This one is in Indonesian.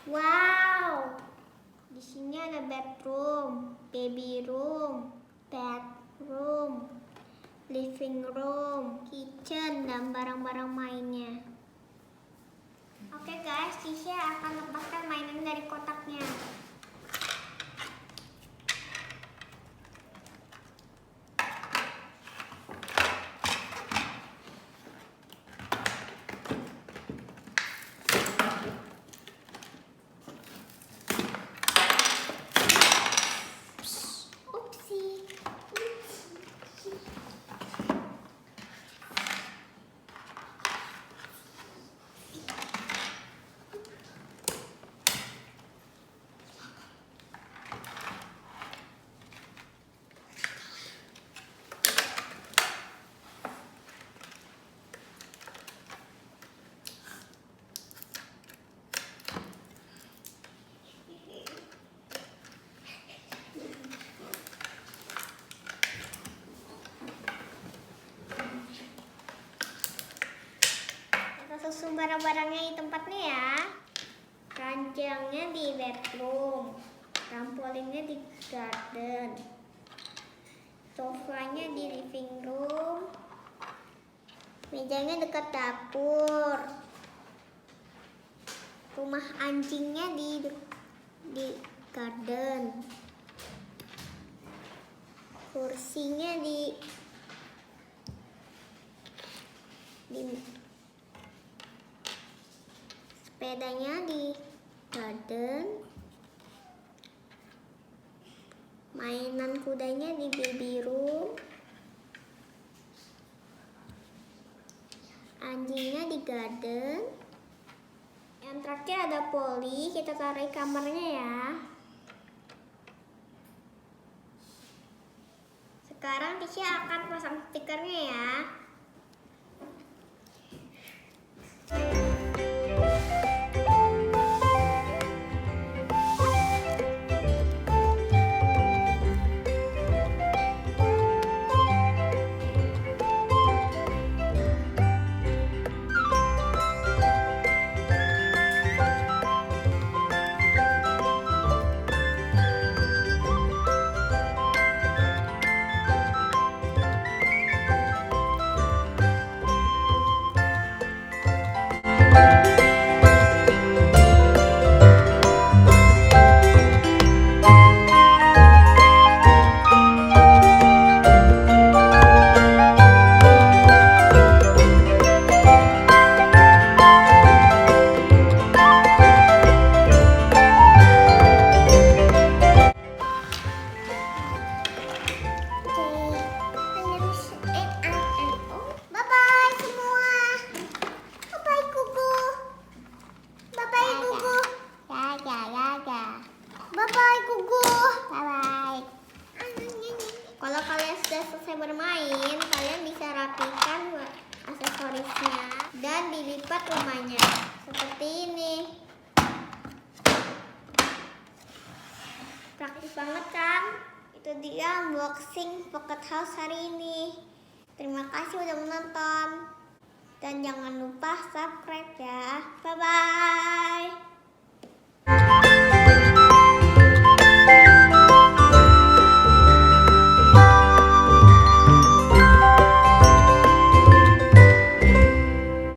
Wow, di sini ada bedroom, baby room, bedroom, living room, kitchen, dan barang-barang mainnya. Oke guys, Tisha akan lepaskan mainan dari kotaknya. Susun barang-barangnya di tempatnya ya. Ranjangnya di bedroom, trampolinnya di garden, sofanya di living room, mejanya dekat dapur, rumah anjingnya di garden, kursinya di sepedanya di garden, mainan kudanya di baby room, anjingnya di garden. Yang terakhir ada Polly, kita taruh kamarnya ya. Sekarang Tisha akan pasang stikernya ya. Kalau kalian sudah selesai bermain, kalian bisa rapikan aksesorisnya dan dilipat rumahnya seperti ini. Praktis banget kan? Itu dia unboxing Pocket House hari ini. Terima kasih udah menonton dan jangan lupa subscribe ya. Bye bye.